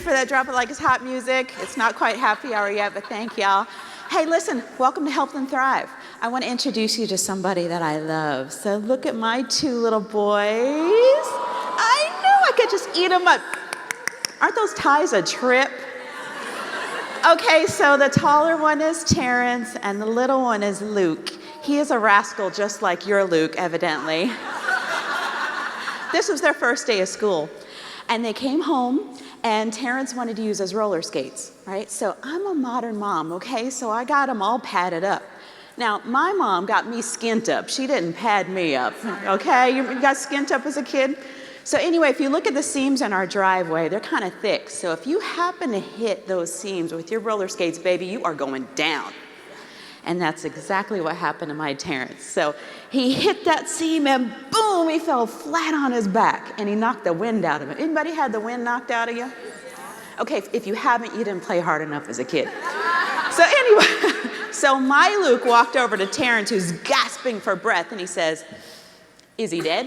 you for that Drop It Like It's Hot music. It's not quite happy hour yet, but thank y'all. Hey, listen, welcome to Help Them Thrive. I want to introduce you to somebody that I love. So look at my two little boys. I know I could just eat them up. Aren't those ties a trip? Okay, so the taller one is Terrence, and the little one is Luke. He is a rascal just like your Luke, evidently. This was their first day of school. And they came home, and Terrence wanted to use his roller skates, right? So I'm a modern mom, okay? So I got them all padded up. Now, my mom got me skint up. She didn't pad me up, okay? You got skint up as a kid? So anyway, if you look at the seams in our driveway, they're kind of thick. So if you happen to hit those seams with your roller skates, baby, you are going down. And that's exactly what happened to my Terrence. So he hit that seam and boom, he fell flat on his back and he knocked the wind out of him. Anybody had the wind knocked out of you? Okay, if you haven't, you didn't play hard enough as a kid. So anyway, so my Luke walked over to Terrence, who's gasping for breath, and he says, "Is he dead?"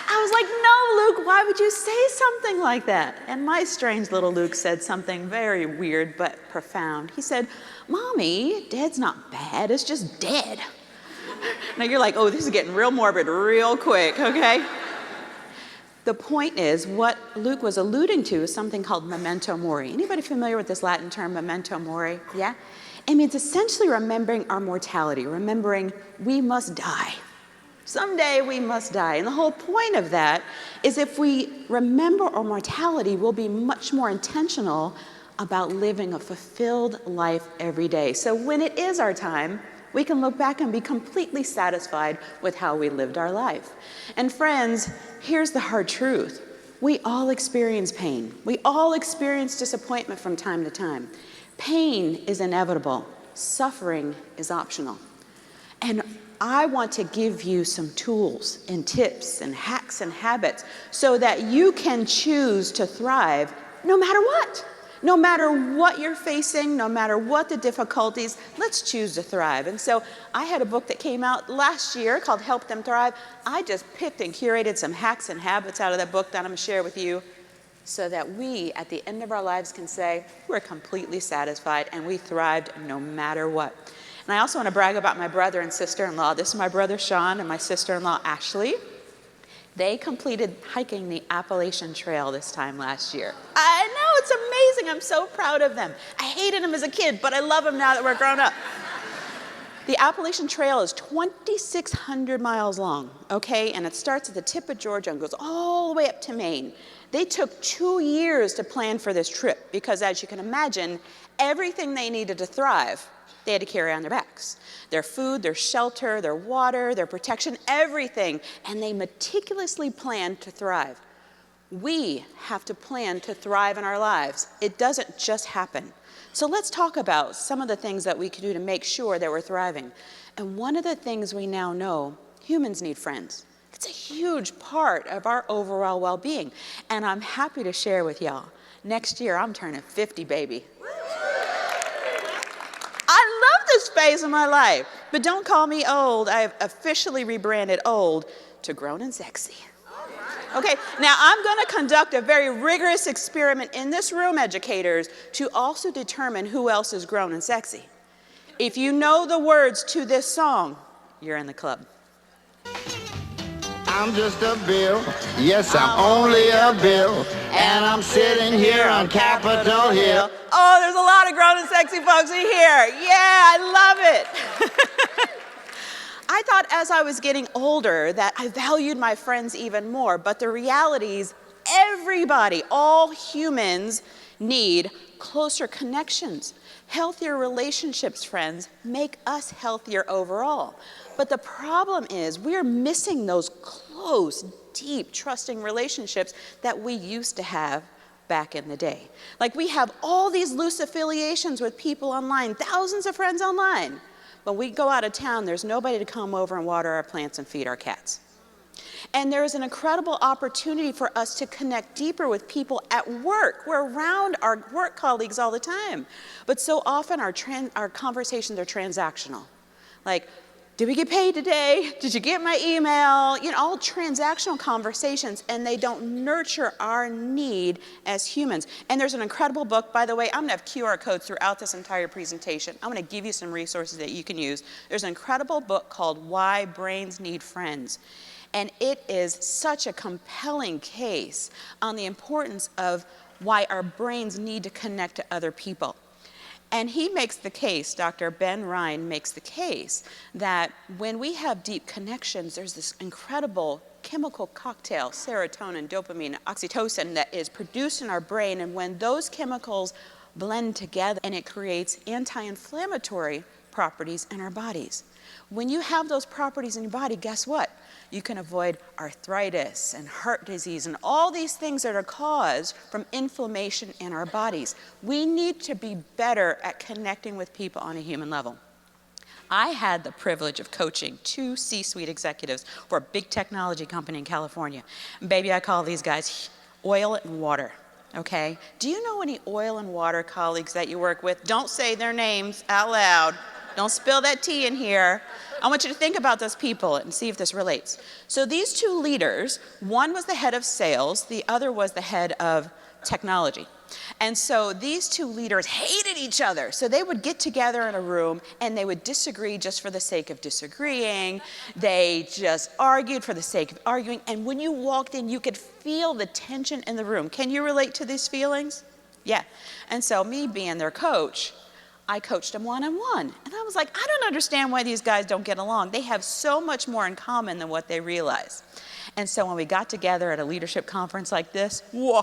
I was like, "No, Luke, why would you say something like that?" And my strange little Luke said something very weird but profound. He said, "Mommy, dead's not bad, it's just dead." Now you're like, oh, this is getting real morbid real quick, okay? The point is, what Luke was alluding to is something called memento mori. Anybody familiar with this Latin term, memento mori? Yeah? It means essentially remembering our mortality, remembering we must die. Someday we must die. And the whole point of that is if we remember our mortality, we'll be much more intentional about living a fulfilled life every day. So when it is our time, we can look back and be completely satisfied with how we lived our life. And friends, here's the hard truth. We all experience pain. We all experience disappointment from time to time. Pain is inevitable. Suffering is optional. And I want to give you some tools and tips and hacks and habits so that you can choose to thrive no matter what. No matter what you're facing, no matter what the difficulties, let's choose to thrive. And so I had a book that came out last year called Help Them Thrive. I just picked and curated some hacks and habits out of that book that I'm going to share with you so that we, at the end of our lives, can say we're completely satisfied and we thrived no matter what. And I also want to brag about my brother and sister-in-law. This is my brother, Sean, and my sister-in-law, Ashley. They completed hiking the Appalachian Trail this time last year. I know, it's amazing. I'm so proud of them. I hated them as a kid, but I love them now that we're grown up. The Appalachian Trail is 2,600 miles long, okay? And it starts at the tip of Georgia and goes all the way up to Maine. They took 2 years to plan for this trip because, as you can imagine, everything they needed to thrive, they had to carry on their backs. Their food, their shelter, their water, their protection, everything. And they meticulously planned to thrive. We have to plan to thrive in our lives. It doesn't just happen. So let's talk about some of the things that we can do to make sure that we're thriving. And one of the things we now know, humans need friends. It's a huge part of our overall well-being. And I'm happy to share with y'all, next year I'm turning 50, baby. I love this phase of my life, but don't call me old. I've officially rebranded old to grown and sexy. Okay, now I'm going to conduct a very rigorous experiment in this room, educators, to also determine who else is grown and sexy. If you know the words to this song, you're in the club. I'm just a bill, yes, I'm only a bill, and I'm sitting here on Capitol Hill. Oh, there's a lot of grown and sexy folks in here. Yeah, I love it. I thought as I was getting older that I valued my friends even more, but the reality is everybody, all humans, need closer connections. Healthier relationships, friends, make us healthier overall. But the problem is we're missing those close, deep, trusting relationships that we used to have back in the day. Like we have all these loose affiliations with people online, thousands of friends online. When we go out of town, there's nobody to come over and water our plants and feed our cats. And there is an incredible opportunity for us to connect deeper with people at work. We're around our work colleagues all the time. But so often our conversations are transactional. Like, did we get paid today? Did you get my email? You know, all transactional conversations, and they don't nurture our need as humans. And there's an incredible book, by the way. I'm gonna have QR codes throughout this entire presentation. I'm gonna give you some resources that you can use. There's an incredible book called Why Brains Need Friends. And it is such a compelling case on the importance of why our brains need to connect to other people. And he makes the case, Dr. Ben Ryan makes the case, that when we have deep connections, there's this incredible chemical cocktail, serotonin, dopamine, oxytocin, that is produced in our brain. And when those chemicals blend together, and it creates anti-inflammatory properties in our bodies. When you have those properties in your body, guess what? You can avoid arthritis and heart disease and all these things that are caused from inflammation in our bodies. We need to be better at connecting with people on a human level. I had the privilege of coaching 2 C-suite executives for a big technology company in California. And baby, I call these guys oil and water, okay? Do you know any oil and water colleagues that you work with? Don't say their names out loud. Don't spill that tea in here. I want you to think about those people and see if this relates. So these 2 leaders, one was the head of sales, the other was the head of technology. And so these 2 leaders hated each other. So they would get together in a room and they would disagree just for the sake of disagreeing. They just argued for the sake of arguing. And when you walked in, you could feel the tension in the room. Can you relate to these feelings? Yeah. And so me being their coach, I coached them one-on-one. And I was like, I don't understand why these guys don't get along. They have so much more in common than what they realize. And so when we got together at a leadership conference like this, whoa,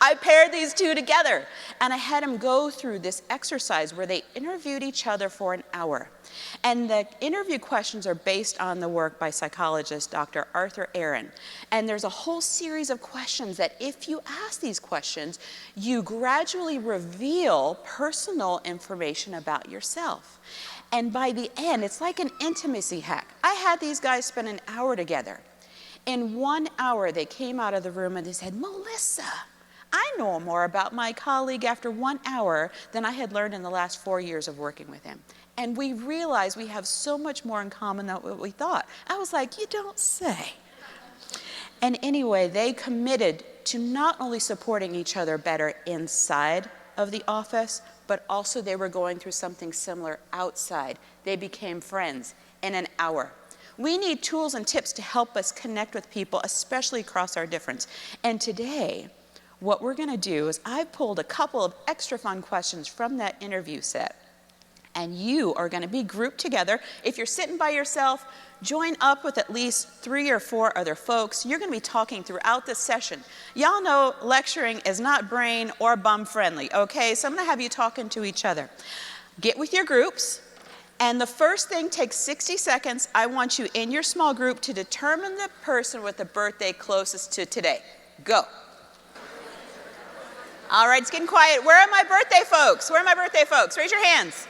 I paired these 2 together. And I had them go through this exercise where they interviewed each other for an hour. And the interview questions are based on the work by psychologist Dr. Arthur Aaron. And there's a whole series of questions that if you ask these questions, you gradually reveal personal information about yourself. And by the end, it's like an intimacy hack. I had these guys spend an hour together. In 1 hour, they came out of the room and they said, Melissa, I know more about my colleague after 1 hour than I had learned in the last 4 years of working with him. And we realized we have so much more in common than what we thought. I was like, you don't say. And anyway, they committed to not only supporting each other better inside of the office, but also they were going through something similar outside. They became friends in an hour. We need tools and tips to help us connect with people, especially across our difference. And today, what we're going to do is I've pulled a couple of extra fun questions from that interview set. And you are going to be grouped together. If you're sitting by yourself, join up with at least 3 or 4 other folks. You're going to be talking throughout this session. Y'all know lecturing is not brain or bum friendly, okay? So I'm going to have you talking to each other. Get with your groups. And the first thing takes 60 seconds. I want you in your small group to determine the person with the birthday closest to today. Go. All right, it's getting quiet. Where are my birthday folks? Where are my birthday folks? Raise your hands.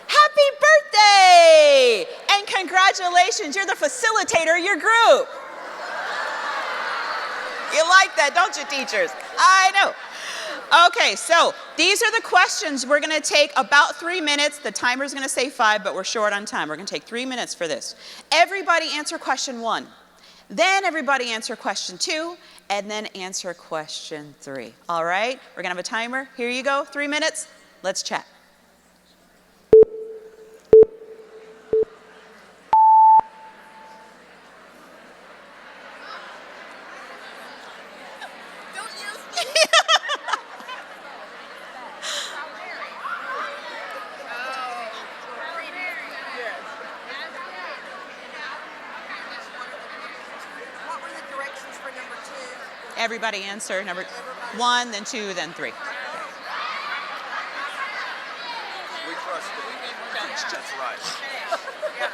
Happy birthday! And congratulations, you're the facilitator of your group. You like that, don't you, teachers? I know. Okay, so these are the questions. We're going to take about 3 minutes. The timer's going to say 5, but we're short on time. We're going to take 3 minutes for this. Everybody answer question 1. Then everybody answer question 2, and then answer question 3. All right? We're going to have a timer. Here you go, 3 minutes. Let's chat. Everybody answer number 1, then 2, then 3. We trust it. That's right. Yeah.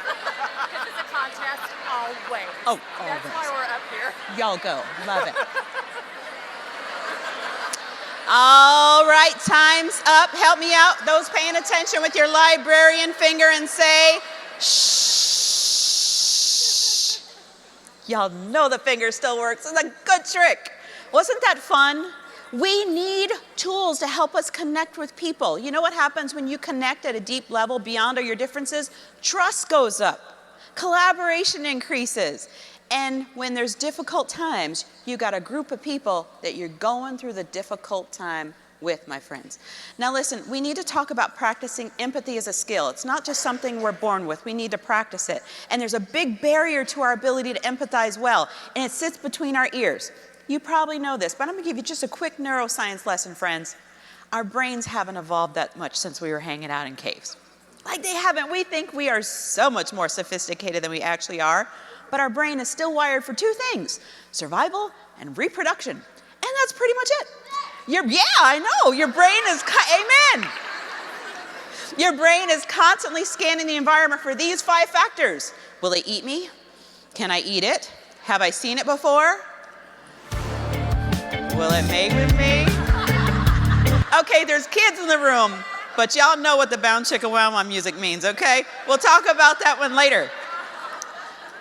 Because it's a contest always. Oh, That's always. why we're up here. Y'all go. Love it. All right, time's up. Help me out. Those paying attention with your librarian finger and say, shh. Y'all know the finger still works. It's a good trick. Wasn't that fun? We need tools to help us connect with people. You know what happens when you connect at a deep level beyond all your differences? Trust goes up. Collaboration increases. And when there's difficult times, you got a group of people that you're going through the difficult time with, my friends. Now listen, we need to talk about practicing empathy as a skill. It's not just something we're born with. We need to practice it. And there's a big barrier to our ability to empathize well, and it sits between our ears. You probably know this, but I'm going to give you just a quick neuroscience lesson, friends. Our brains haven't evolved that much since we were hanging out in caves. Like they haven't. We think we are so much more sophisticated than we actually are, but our brain is still wired for two things: survival and reproduction. And that's pretty much it. Yeah, I know. Your brain is, amen. Your brain is constantly scanning the environment for these 5 factors. Will it eat me? Can I eat it? Have I seen it before? Will it mate with me? Okay, there's kids in the room, but y'all know what the Bound Chicka Wow Wow music means, okay? We'll talk about that one later.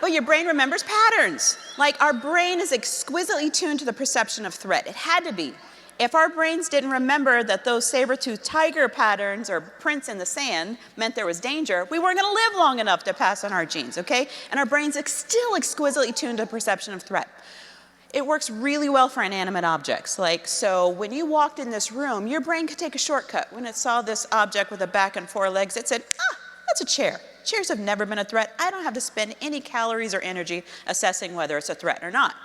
But your brain remembers patterns. Like our brain is exquisitely tuned to the perception of threat. It had to be. If our brains didn't remember that those saber-toothed tiger patterns or prints in the sand meant there was danger, we weren't going to live long enough to pass on our genes, okay? And our brains still exquisitely tuned to the perception of threat. It works really well for inanimate objects. Like, so when you walked in this room, your brain could take a shortcut. When it saw this object with a back and 4 legs, it said, that's a chair. Chairs have never been a threat. I don't have to spend any calories or energy assessing whether it's a threat or not.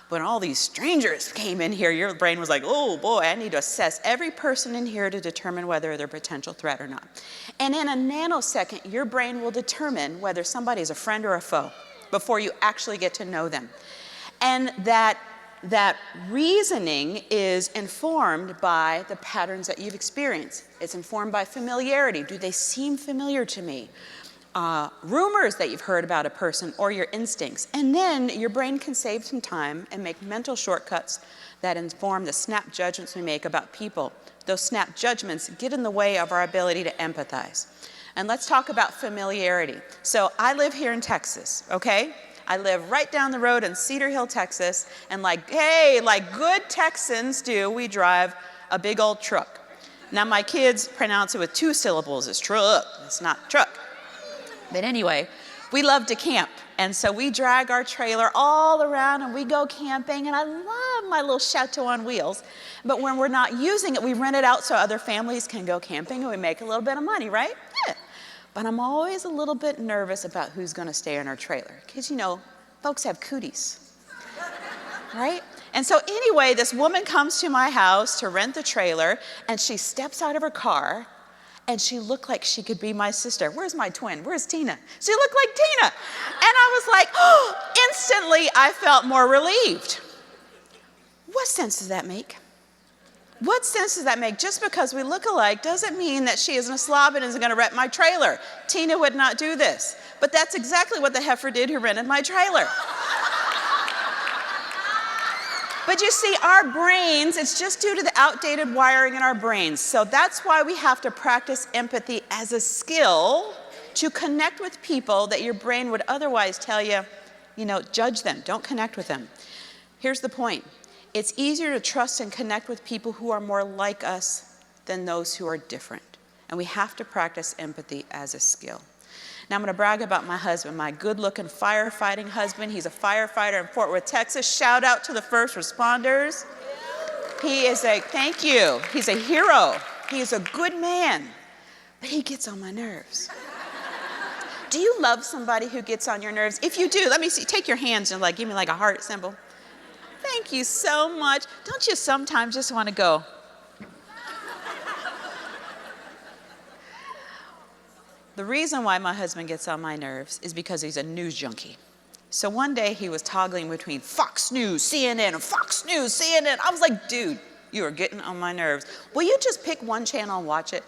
When all these strangers came in here, your brain was like, oh boy, I need to assess every person in here to determine whether they're a potential threat or not. And in a nanosecond, your brain will determine whether somebody is a friend or a foe before you actually get to know them. And that reasoning is informed by the patterns that you've experienced. It's informed by familiarity. Do they seem familiar to me? Rumors that you've heard about a person, or your instincts. And then your brain can save some time and make mental shortcuts that inform the snap judgments we make about people. Those snap judgments get in the way of our ability to empathize. And let's talk about familiarity. So I live here in Texas, okay? I live right down the road in Cedar Hill, Texas, and like good Texans do, we drive a big old truck. Now my kids pronounce it with 2 syllables. It's truck, it's not truck. But anyway, we love to camp, and so we drag our trailer all around and we go camping, and I love my little chateau on wheels. But when we're not using it, we rent it out so other families can go camping, and we make a little bit of money, right? Yeah. But I'm always a little bit nervous about who's going to stay in our trailer, because, you know, folks have cooties, right? And so anyway, this woman comes to my house to rent the trailer, and she steps out of her car, and she looked like she could be my sister. Where's my twin? Where's Tina? She looked like Tina. And I was like, oh, instantly I felt more relieved. What sense does that make? What sense does that make? Just because we look alike doesn't mean that she isn't a slob and isn't going to rent my trailer. Tina would not do this. But that's exactly what the heifer did who rented my trailer. But you see, our brains, it's just due to the outdated wiring in our brains. So that's why we have to practice empathy as a skill to connect with people that your brain would otherwise tell you, judge them, don't connect with them. Here's the point. It's easier to trust and connect with people who are more like us than those who are different. And we have to practice empathy as a skill. Now I'm going to brag about my husband, my good-looking firefighting husband. He's a firefighter in Fort Worth, Texas. Shout out to the first responders. Thank you. He's a hero. He is a good man, but he gets on my nerves. Do you love somebody who gets on your nerves? If you do, let me see. Take your hands and give me a heart symbol. Thank you so much. Don't you sometimes just want to go? The reason why my husband gets on my nerves is because he's a news junkie. So one day he was toggling between Fox News, CNN, and Fox News, CNN. I was like, dude, you are getting on my nerves. Will you just pick one channel and watch it?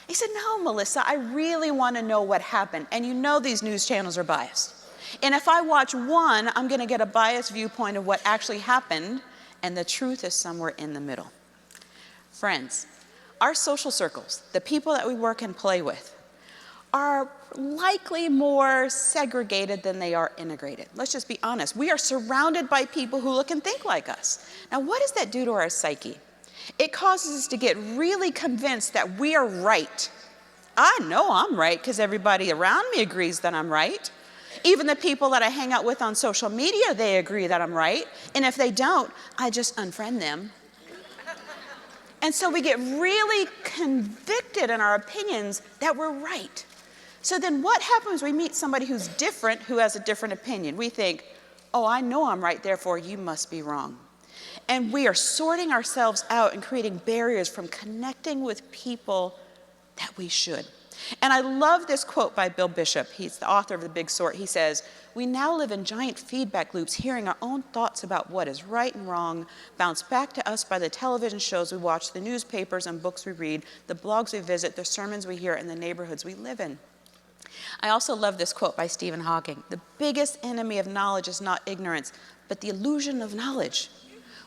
He said, no, Melissa, I really want to know what happened. And you know these news channels are biased. And if I watch one, I'm going to get a biased viewpoint of what actually happened, and the truth is somewhere in the middle. Friends, our social circles, the people that we work and play with, are likely more segregated than they are integrated. Let's just be honest. We are surrounded by people who look and think like us. Now, what does that do to our psyche? It causes us to get really convinced that we are right. I know I'm right because everybody around me agrees that I'm right. Even the people that I hang out with on social media, they agree that I'm right. And if they don't, I just unfriend them. And so we get really convicted in our opinions that we're right. So then what happens when we meet somebody who's different, who has a different opinion? We think, oh, I know I'm right, therefore you must be wrong. And we are sorting ourselves out and creating barriers from connecting with people that we should. And I love this quote by Bill Bishop. He's the author of The Big Sort. He says, "We now live in giant feedback loops, hearing our own thoughts about what is right and wrong, bounced back to us by the television shows we watch, the newspapers and books we read, the blogs we visit, the sermons we hear, and the neighborhoods we live in." I also love this quote by Stephen Hawking. "The biggest enemy of knowledge is not ignorance, but the illusion of knowledge."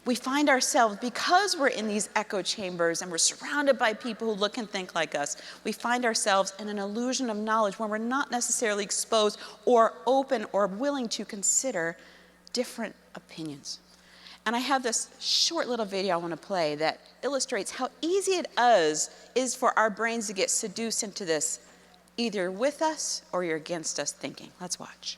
We find ourselves, because we're in these echo chambers and we're surrounded by people who look and think like us, we find ourselves in an illusion of knowledge when we're not necessarily exposed or open or willing to consider different opinions. And I have this short little video I want to play that illustrates how easy it is for our brains to get seduced into this either with us or you're against us thinking. Let's watch.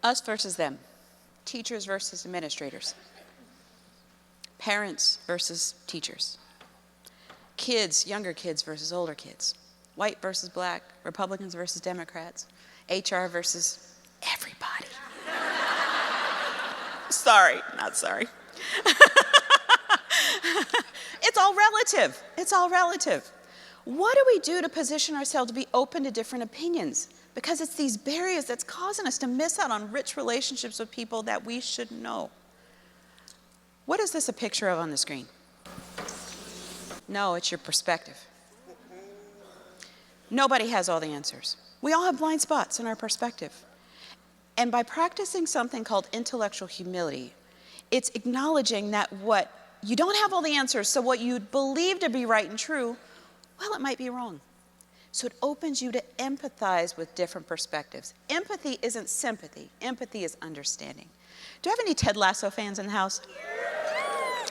Us versus them. Teachers versus administrators. Parents versus teachers. Kids, younger kids versus older kids. White versus black. Republicans versus Democrats. HR versus everybody. Sorry, not sorry. It's all relative. It's all relative. What do we do to position ourselves to be open to different opinions? Because it's these barriers that's causing us to miss out on rich relationships with people that we should know. What is this a picture of on the screen? No, it's your perspective. Nobody has all the answers. We all have blind spots in our perspective. And by practicing something called intellectual humility, it's acknowledging that what you don't have all the answers, so what you believe to be right and true, well, it might be wrong. So it opens you to empathize with different perspectives. Empathy isn't sympathy. Empathy is understanding. Do I have any Ted Lasso fans in the house?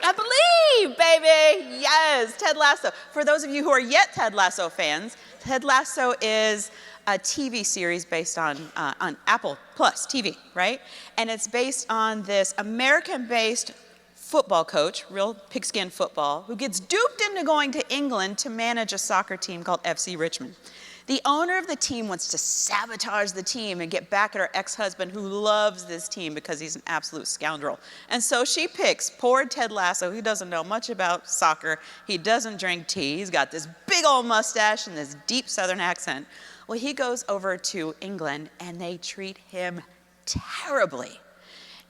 I believe, baby. Yes, Ted Lasso. For those of you who are yet Ted Lasso fans, Ted Lasso is a TV series based on Apple Plus TV, right? And it's based on this American-based football coach, real pigskin football, who gets duped into going to England to manage a soccer team called FC Richmond. The owner of the team wants to sabotage the team and get back at her ex-husband who loves this team because he's an absolute scoundrel. And so she picks poor Ted Lasso, who doesn't know much about soccer. He doesn't drink tea. He's got this big old mustache and this deep Southern accent. Well, he goes over to England and they treat him terribly.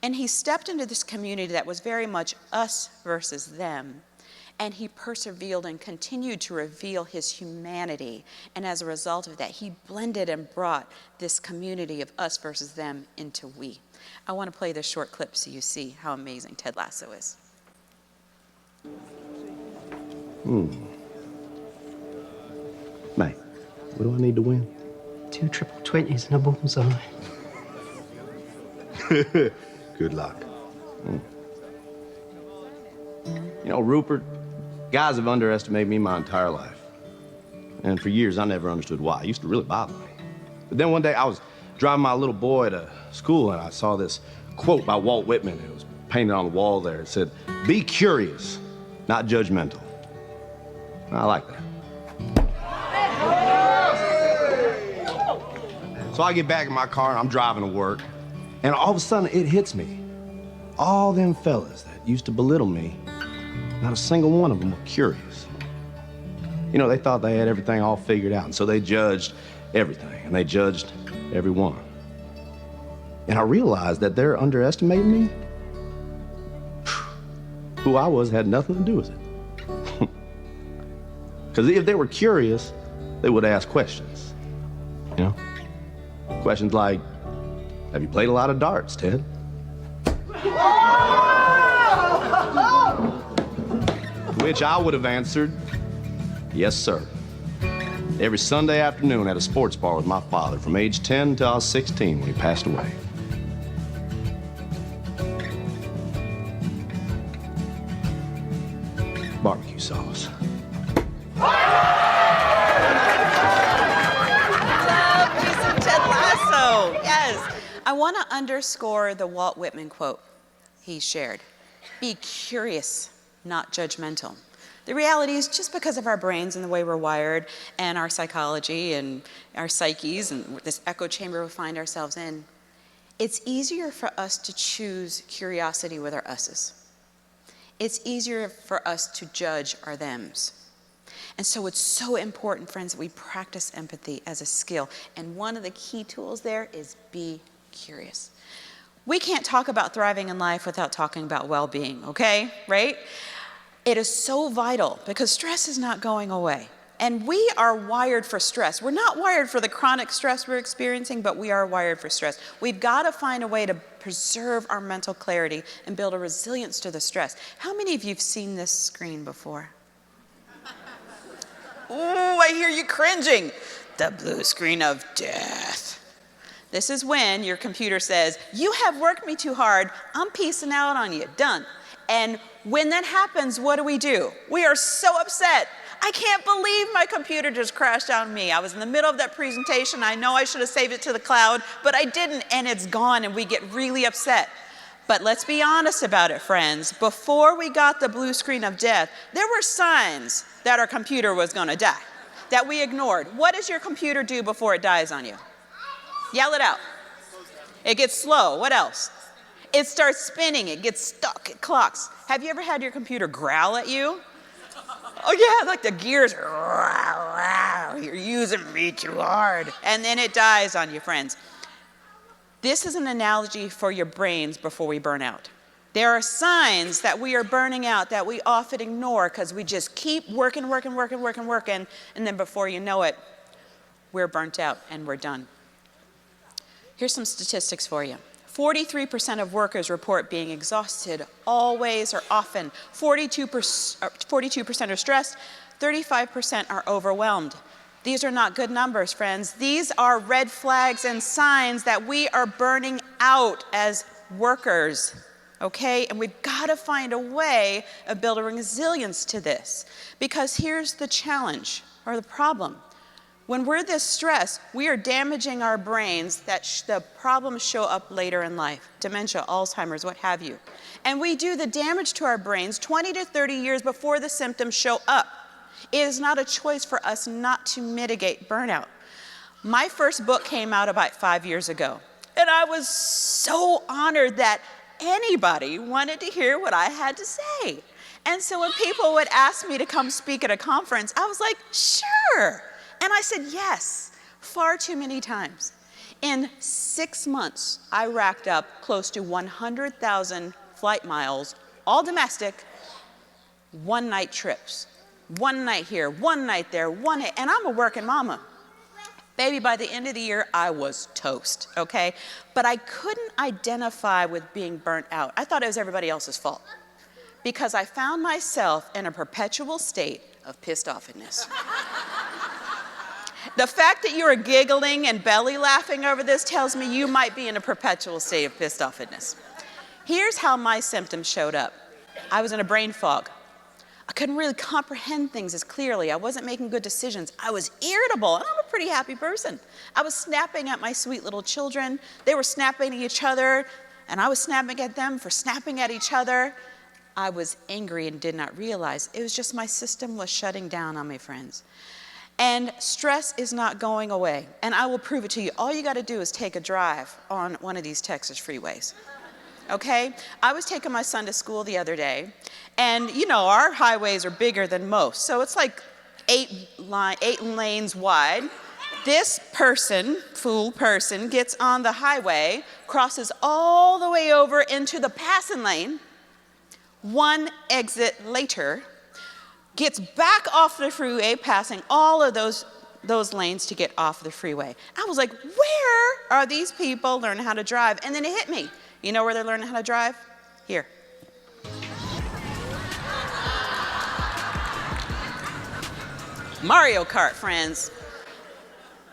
And he stepped into this community that was very much us versus them. And he persevered and continued to reveal his humanity. And as a result of that, he blended and brought this community of us versus them into we. I want to play this short clip so you see how amazing Ted Lasso is. Mate, what do I need to win? 2 triple 20s and a bullseye. Good luck. You know, Rupert, guys have underestimated me my entire life. And for years, I never understood why. It used to really bother me. But then one day, I was driving my little boy to school, and I saw this quote by Walt Whitman. It was painted on the wall there. It said, "Be curious, not judgmental." I like that. So I get back in my car, and I'm driving to work. And all of a sudden, it hits me. All them fellas that used to belittle me not a single one of them were curious. You know, they thought they had everything all figured out, and so they judged everything, and they judged everyone. And I realized that they're underestimating me. Who I was had nothing to do with it. Because if they were curious, they would ask questions. You know? Questions like, have you played a lot of darts, Ted? To which I would have answered, yes, sir. Every Sunday afternoon at a sports bar with my father from age 10 till I was 16 when he passed away. Barbecue sauce. Ted Lasso, yes. I want to underscore the Walt Whitman quote he shared. Be curious, not judgmental. The reality is just because of our brains and the way we're wired and our psychology and our psyches and this echo chamber we find ourselves in, it's easier for us to choose curiosity with our us's. It's easier for us to judge our thems. And so it's so important, friends, that we practice empathy as a skill. And one of the key tools there is be curious. We can't talk about thriving in life without talking about well-being, okay? Right? It is so vital because stress is not going away. And we are wired for stress. We're not wired for the chronic stress we're experiencing, but we are wired for stress. We've got to find a way to preserve our mental clarity and build a resilience to the stress. How many of you have seen this screen before? Ooh, I hear you cringing. The blue screen of death. This is when your computer says, you have worked me too hard, I'm peacing out on you, done. And when that happens, what do? We are so upset. I can't believe my computer just crashed on me. I was in the middle of that presentation. I know I should have saved it to the cloud, but I didn't, and it's gone, and we get really upset. But let's be honest about it, friends. Before we got the blue screen of death, there were signs that our computer was going to die, that we ignored. What does your computer do before it dies on you? Yell it out. It gets slow. What else? It starts spinning. It gets stuck. It clocks. Have you ever had your computer growl at you? Oh yeah, like the gears, you're using me too hard. And then it dies on you, friends. This is an analogy for your brains before we burn out. There are signs that we are burning out that we often ignore because we just keep working, and then before you know it, we're burnt out and we're done. Here's some statistics for you. 43% of workers report being exhausted always or often. 42% are stressed. 35% are overwhelmed. These are not good numbers, friends. These are red flags and signs that we are burning out as workers, okay? And we've got to find a way of building resilience to this. Because here's the challenge or the problem. When we're this stressed, we are damaging our brains that the problems show up later in life. Dementia, Alzheimer's, what have you. And we do the damage to our brains 20 to 30 years before the symptoms show up. It is not a choice for us not to mitigate burnout. My first book came out about 5 years ago. And I was so honored that anybody wanted to hear what I had to say. And so when people would ask me to come speak at a conference, I was like, sure. And I said yes, far too many times. In 6 months, I racked up close to 100,000 flight miles, all domestic, one-night trips. One night here, one night there, and I'm a working mama. Baby, by the end of the year, I was toast, okay? But I couldn't identify with being burnt out. I thought it was everybody else's fault because I found myself in a perpetual state of pissed offness. The fact that you are giggling and belly laughing over this tells me you might be in a perpetual state of pissed offness. Here's how my symptoms showed up. I was in a brain fog. I couldn't really comprehend things as clearly. I wasn't making good decisions. I was irritable, and I'm a pretty happy person. I was snapping at my sweet little children. They were snapping at each other, and I was snapping at them for snapping at each other. I was angry and did not realize. It was just my system was shutting down on me, friends. And stress is not going away, and I will prove it to you. All you got to do is take a drive on one of these Texas freeways. okay? I was taking my son to school the other day, and you know, our highways are bigger than most, so it's like 8 lanes wide. This person, fool person, gets on the highway, crosses all the way over into the passing lane, one exit later, gets back off the freeway, passing all of those lanes to get off the freeway. I was like, where are these people learning how to drive? And then it hit me. You know where they're learning how to drive? Here. Mario Kart, friends.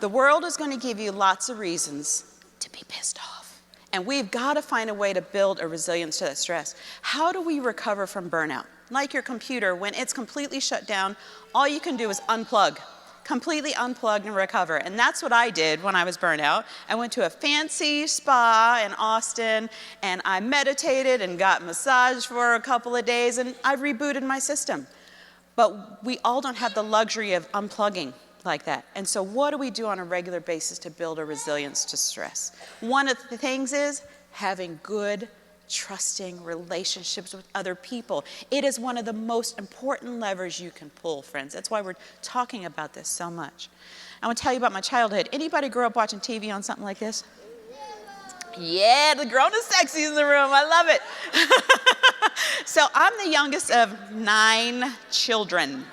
The world is going to give you lots of reasons to be pissed off. And we've got to find a way to build a resilience to that stress. How do we recover from burnout? Like your computer, when it's completely shut down, all you can do is unplug. Completely unplug and recover. And that's what I did when I was burnt out. I went to a fancy spa in Austin, and I meditated and got massaged for a couple of days, and I rebooted my system. But we all don't have the luxury of unplugging like that. And so what do we do on a regular basis to build a resilience to stress? One of the things is having good, trusting relationships with other people. It is one of the most important levers you can pull, friends. That's why we're talking about this so much. I want to tell you about my childhood. Anybody grow up watching TV on something like this? Yeah, the grown and sexy in the room. I love it. So I'm the youngest of 9 children.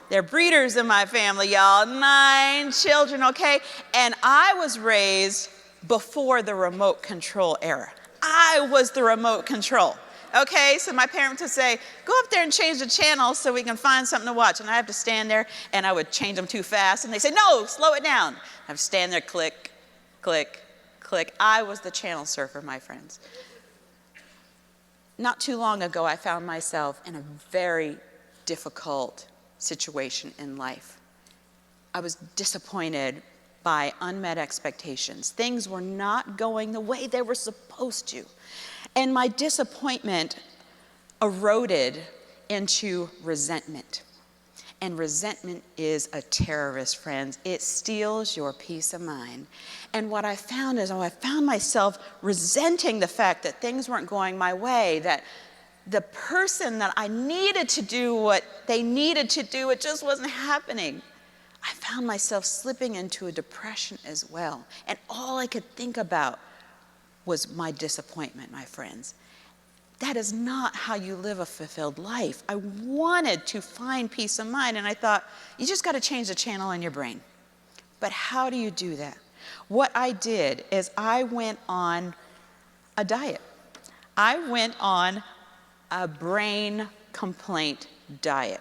They're breeders in my family, y'all. 9 children, okay? And I was raised before the remote control era. I was the remote control, okay? So my parents would say, go up there and change the channel so we can find something to watch. And I have to stand there, and I would change them too fast. And they say, no, slow it down. I would stand there, click, click, click. I was the channel surfer, my friends. Not too long ago, I found myself in a very difficult situation in life. I was disappointed by unmet expectations. Things were not going the way they were supposed to. And my disappointment eroded into resentment. And resentment is a terrorist, friends. It steals your peace of mind. And what I found is, I found myself resenting the fact that things weren't going my way, that the person that I needed to do what they needed to do, it just wasn't happening. I found myself slipping into a depression as well. And all I could think about was my disappointment, my friends. That is not how you live a fulfilled life. I wanted to find peace of mind, and I thought, you just got to change the channel in your brain. But how do you do that? What I did is I went on a diet. I went on a brain complaint diet.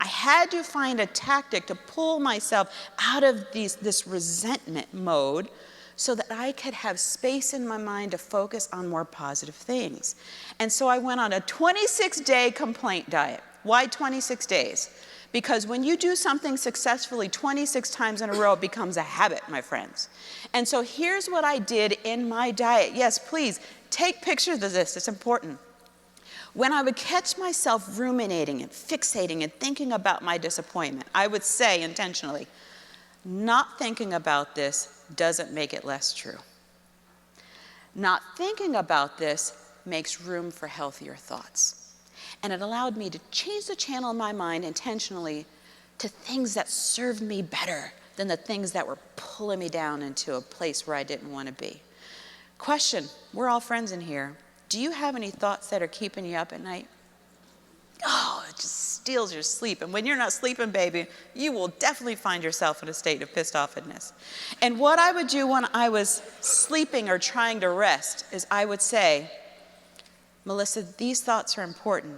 I had to find a tactic to pull myself out of this resentment mode so that I could have space in my mind to focus on more positive things. And so I went on a 26-day complaint diet. Why 26 days? Because when you do something successfully 26 times in a row, it becomes a habit, my friends. And so here's what I did in my diet. Yes, please, take pictures of this. It's important. When I would catch myself ruminating and fixating and thinking about my disappointment, I would say intentionally, not thinking about this doesn't make it less true. Not thinking about this makes room for healthier thoughts. And it allowed me to change the channel in my mind intentionally to things that served me better than the things that were pulling me down into a place where I didn't want to be. Question, we're all friends in here. Do you have any thoughts that are keeping you up at night? Oh, it just steals your sleep. And when you're not sleeping, baby, you will definitely find yourself in a state of pissed offness. And what I would do when I was sleeping or trying to rest is I would say, Melissa, these thoughts are important,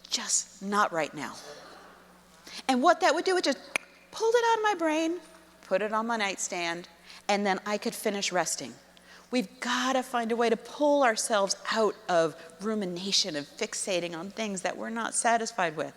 just not right now. And what that would do, it just pulled it out of my brain, put it on my nightstand, and then I could finish resting. We've got to find a way to pull ourselves out of rumination and fixating on things that we're not satisfied with.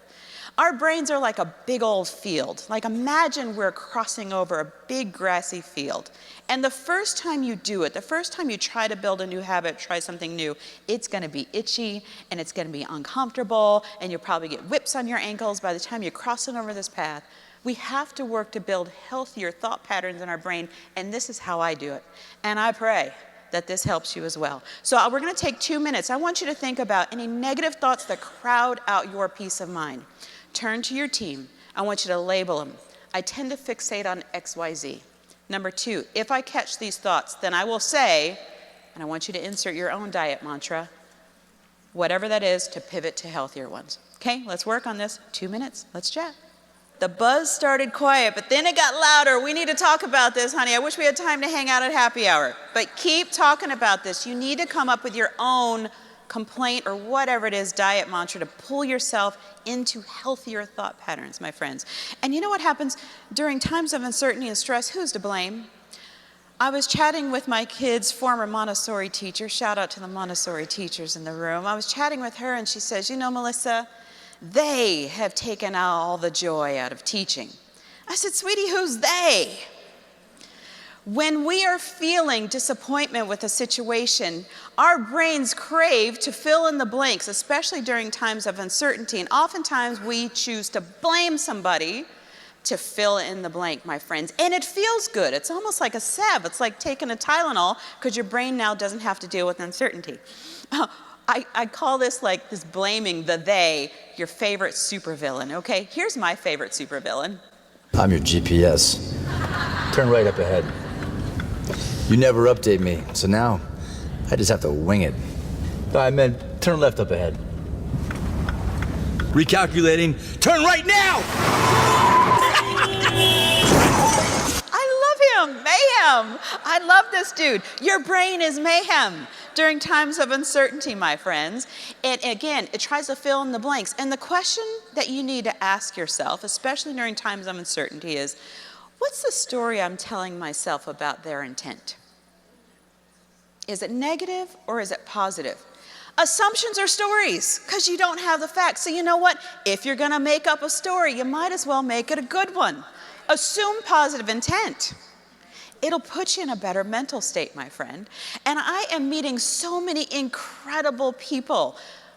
Our brains are like a big old field. Like imagine we're crossing over a big grassy field. And the first time you do it, the first time you try to build a new habit, try something new, it's going to be itchy and it's going to be uncomfortable and you'll probably get whips on your ankles by the time you're crossing over this path. We have to work to build healthier thought patterns in our brain, and this is how I do it. And I pray that this helps you as well. So we're going to take 2 minutes. I want you to think about any negative thoughts that crowd out your peace of mind. Turn to your team. I want you to label them. I tend to fixate on XYZ. Number 2, if I catch these thoughts, then I will say, and I want you to insert your own diet mantra, whatever that is, to pivot to healthier ones. Okay, let's work on this. 2 minutes. Let's chat. The buzz started quiet, but then it got louder. We need to talk about this, honey. I wish we had time to hang out at happy hour. But keep talking about this. You need to come up with your own complaint or whatever it is, diet mantra, to pull yourself into healthier thought patterns, my friends. And you know what happens during times of uncertainty and stress? Who's to blame? I was chatting with my kid's former Montessori teacher. Shout out to the Montessori teachers in the room. I was chatting with her and she says, you know, Melissa, they have taken all the joy out of teaching. I said, sweetie, who's they? When we are feeling disappointment with a situation, our brains crave to fill in the blanks, especially during times of uncertainty. And oftentimes we choose to blame somebody to fill in the blank, my friends. And it feels good. It's almost like a salve. It's like taking a Tylenol because your brain now doesn't have to deal with uncertainty. I call this like this blaming the they, your favorite supervillain, okay? Here's my favorite supervillain. I'm your GPS. Turn right up ahead. You never update me, so now I just have to wing it. I meant turn left up ahead. Recalculating, turn right now! I love him, mayhem. I love this dude. Your brain is mayhem during times of uncertainty, my friends. And again, it tries to fill in the blanks. And the question that you need to ask yourself, especially during times of uncertainty, is, what's the story I'm telling myself about their intent? Is it negative or is it positive? Assumptions are stories because you don't have the facts. So you know what? If you're going to make up a story, you might as well make it a good one. Assume positive intent. It'll put you in a better mental state, my friend. And I am meeting so many incredible people,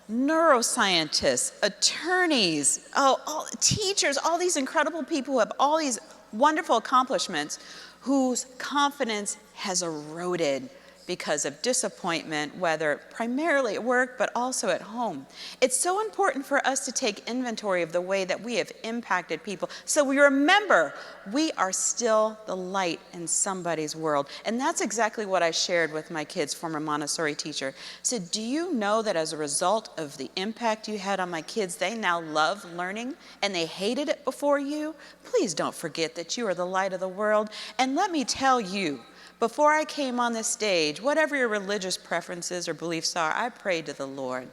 neuroscientists, attorneys, all teachers, all these incredible people who have all these wonderful accomplishments whose confidence has eroded because of disappointment, whether primarily at work, but also at home. It's so important for us to take inventory of the way that we have impacted people, so we remember we are still the light in somebody's world. And that's exactly what I shared with my kid's former Montessori teacher. I said, do you know that as a result of the impact you had on my kids, they now love learning and they hated it before you? Please don't forget that you are the light of the world. And let me tell you, before I came on this stage, whatever your religious preferences or beliefs are, I prayed to the Lord.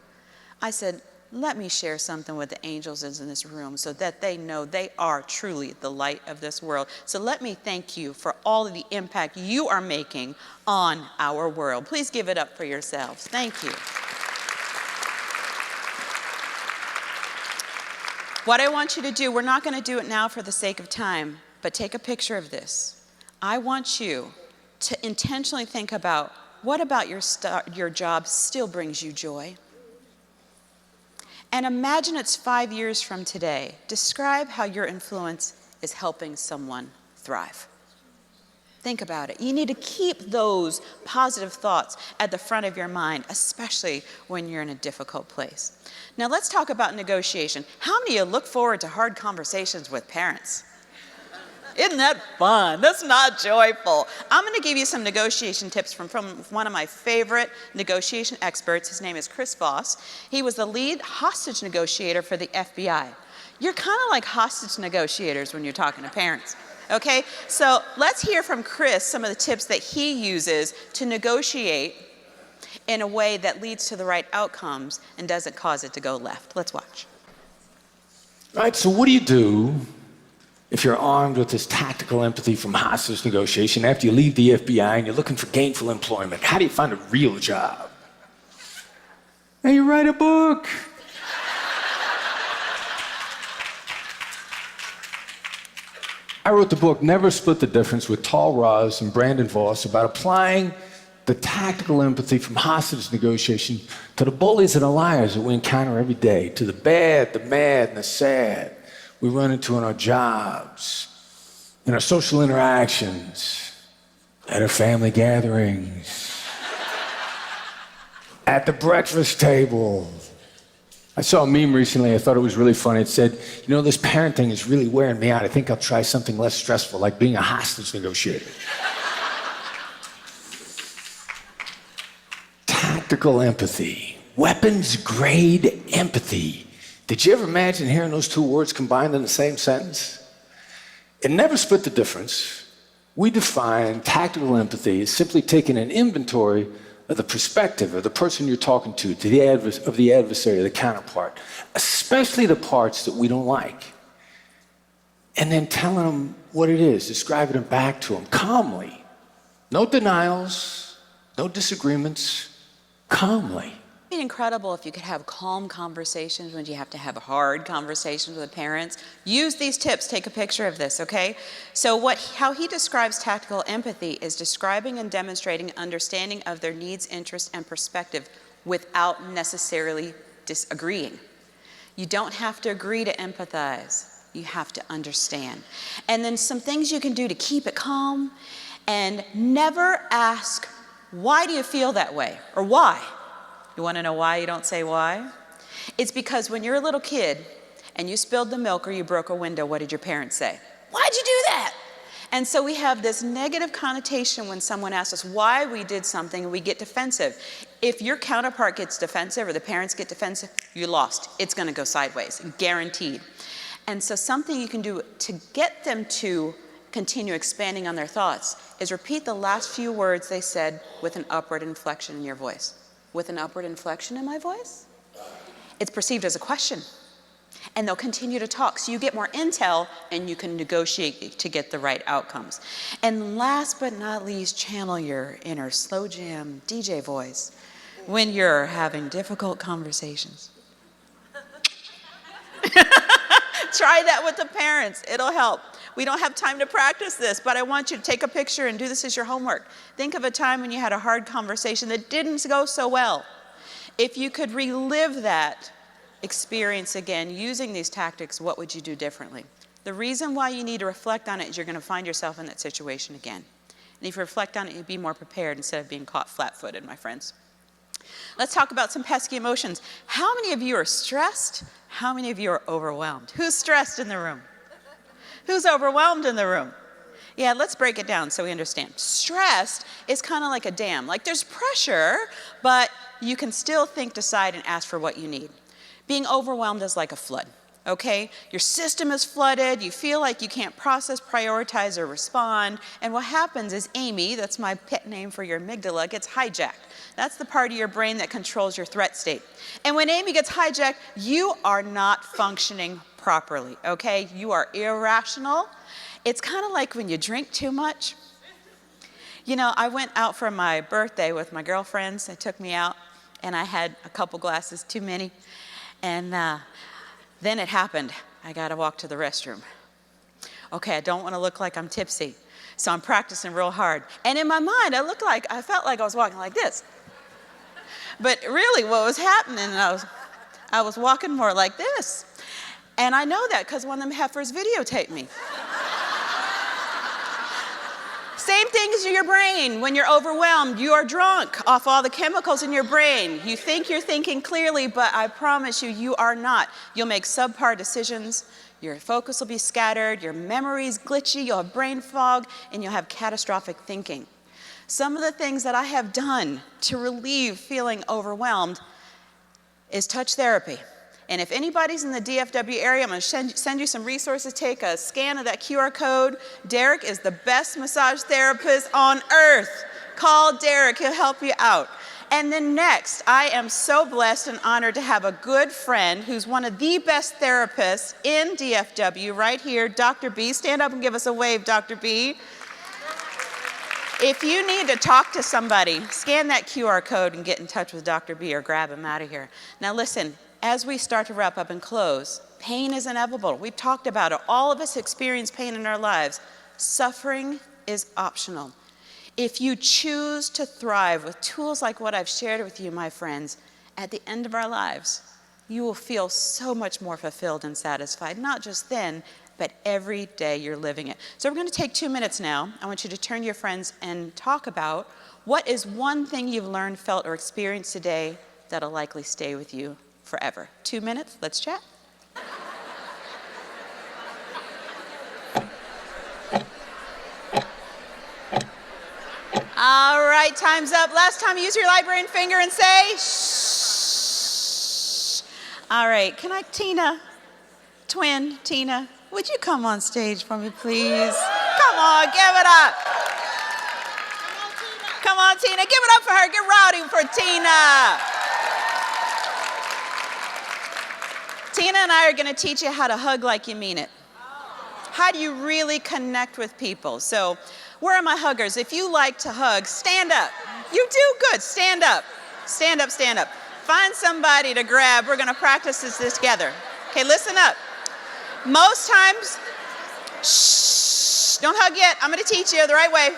I said, let me share something with the angels in this room so that they know they are truly the light of this world. So let me thank you for all of the impact you are making on our world. Please give it up for yourselves. Thank you. What I want you to do, we're not going to do it now for the sake of time, but take a picture of this. I want you to intentionally think about, what about your job still brings you joy? And imagine it's 5 years from today. Describe how your influence is helping someone thrive. Think about it. You need to keep those positive thoughts at the front of your mind, especially when you're in a difficult place. Now let's talk about negotiation. How many of you look forward to hard conversations with parents? Isn't that fun? That's not joyful. I'm going to give you some negotiation tips from one of my favorite negotiation experts. His name is Chris Voss. He was the lead hostage negotiator for the FBI. You're kind of like hostage negotiators when you're talking to parents. Okay? So let's hear from Chris some of the tips that he uses to negotiate in a way that leads to the right outcomes and doesn't cause it to go left. Let's watch. All right, so what do you do if you're armed with this tactical empathy from hostage negotiation after you leave the FBI and you're looking for gainful employment? How do you find a real job? Now you write a book. I wrote the book, Never Split the Difference, with Tal Roz and Brandon Voss, about applying the tactical empathy from hostage negotiation to the bullies and the liars that we encounter every day, to the bad, the mad, and the sad we run into in our jobs, in our social interactions, at our family gatherings. at the breakfast table. I saw a meme recently. I thought it was really funny. It said, you know, this parent thing is really wearing me out. I think I'll try something less stressful, like being a hostage negotiator. Tactical empathy. Weapons-grade empathy. Did you ever imagine hearing those two words combined in the same sentence? It never split the difference. We define tactical empathy as simply taking an inventory of the perspective of the person you're talking to the adversary, the counterpart, especially the parts that we don't like, and then telling them what it is, describing it back to them calmly. No denials, no disagreements, calmly. It'd be incredible if you could have calm conversations when you have to have hard conversations with parents. Use these tips. Take a picture of this, okay? So how he describes tactical empathy is describing and demonstrating understanding of their needs, interests, and perspective without necessarily disagreeing. You don't have to agree to empathize. You have to understand. And then some things you can do to keep it calm, and never ask, why do you feel that way? Or why? You want to know why you don't say why? It's because when you're a little kid and you spilled the milk or you broke a window, what did your parents say? Why'd you do that? And so we have this negative connotation when someone asks us why we did something and we get defensive. If your counterpart gets defensive or the parents get defensive, you lost. It's going to go sideways, guaranteed. And so something you can do to get them to continue expanding on their thoughts is repeat the last few words they said with an upward inflection in your voice. With an upward inflection in my voice, it's perceived as a question. And they'll continue to talk. So you get more intel and you can negotiate to get the right outcomes. And last but not least, channel your inner slow jam DJ voice when you're having difficult conversations. Try that with the parents. It'll help. We don't have time to practice this, but I want you to take a picture and do this as your homework. Think of a time when you had a hard conversation that didn't go so well. If you could relive that experience again using these tactics, what would you do differently? The reason why you need to reflect on it is you're going to find yourself in that situation again. And if you reflect on it, you'll be more prepared instead of being caught flat-footed, my friends. Let's talk about some pesky emotions. How many of you are stressed? How many of you are overwhelmed? Who's stressed in the room? Who's overwhelmed in the room? Yeah, let's break it down so we understand. Stressed is kind of like a dam. Like there's pressure, but you can still think, decide, and ask for what you need. Being overwhelmed is like a flood, okay? Your system is flooded. You feel like you can't process, prioritize, or respond. And what happens is Amy, that's my pet name for your amygdala, gets hijacked. That's the part of your brain that controls your threat state. And when Amy gets hijacked, you are not functioning properly, okay? You are irrational. It's kind of like when you drink too much. You know, I went out for my birthday with my girlfriends. They took me out, and I had a couple glasses too many. And then it happened. I got to walk to the restroom. Okay, I don't want to look like I'm tipsy, so I'm practicing real hard. And in my mind, I felt like I was walking like this. But really, what was happening, I was walking more like this. And I know that because one of them heifers videotaped me. Same thing as your brain. When you're overwhelmed, you are drunk off all the chemicals in your brain. You think you're thinking clearly, but I promise you, you are not. You'll make subpar decisions. Your focus will be scattered. Your memory's glitchy. You'll have brain fog, and you'll have catastrophic thinking. Some of the things that I have done to relieve feeling overwhelmed is touch therapy. And if anybody's in the DFW area, I'm going to send you some resources. Take a scan of that QR code. Derek is the best massage therapist on earth. Call Derek. He'll help you out. And then next, I am so blessed and honored to have a good friend who's one of the best therapists in DFW right here, Dr. B. Stand up and give us a wave, Dr. B. If you need to talk to somebody, scan that QR code and get in touch with Dr. B or grab him out of here. Now listen, as we start to wrap up and close, pain is inevitable. We've talked about it. All of us experience pain in our lives. Suffering is optional. If you choose to thrive with tools like what I've shared with you, my friends, at the end of our lives, you will feel so much more fulfilled and satisfied, not just then, but every day you're living it. So we're going to take 2 minutes now. I want you to turn to your friends and talk about what is one thing you've learned, felt, or experienced today that'll likely stay with you forever. 2 minutes, let's chat. All right, time's up. Last time, use your librarian finger and say, shh. All right, can I, Tina, twin, Tina, would you come on stage for me, please? Come on, give it up. Come on, Tina, give it up for her. Get rowdy for Tina. Tina and I are going to teach you how to hug like you mean it. How do you really connect with people? So, where are my huggers? If you like to hug, stand up. You do good. Stand up. Stand up, stand up. Find somebody to grab. We're going to practice this together. Okay, listen up. Most times, shh, don't hug yet. I'm going to teach you the right way.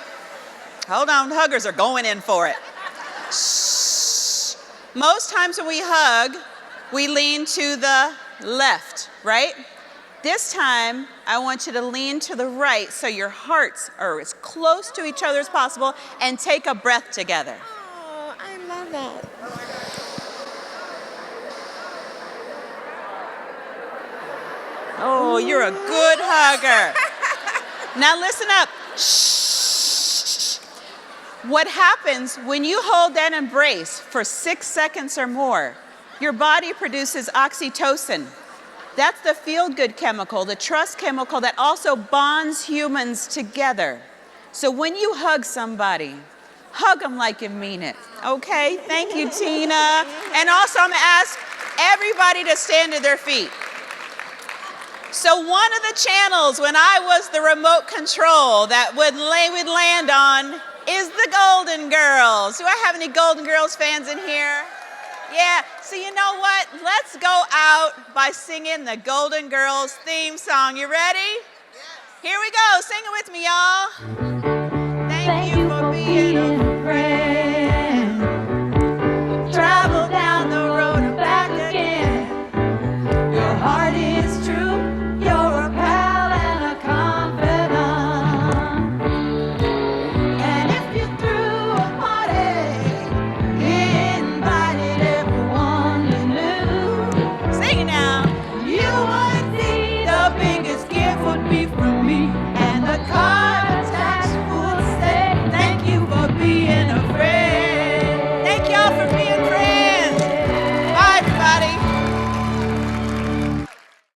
Hold on, huggers are going in for it. Shh. Most times when we hug, we lean to the left, right? This time, I want you to lean to the right so your hearts are as close to each other as possible and take a breath together. Oh, I love it. Oh, you're a good hugger. Now listen up. Shh. What happens when you hold that embrace for 6 seconds or more, your body produces oxytocin. That's the feel-good chemical, the trust chemical that also bonds humans together. So when you hug somebody, hug them like you mean it, okay? Thank you, Tina. And also I'm gonna ask everybody to stand to their feet. So one of the channels when I was the remote control that we'd land on is the Golden Girls. Do I have any Golden Girls fans in here? Yeah, so you know what? Let's go out by singing the Golden Girls theme song. You ready? Yes. Here we go. Sing it with me, y'all. Thank you for being a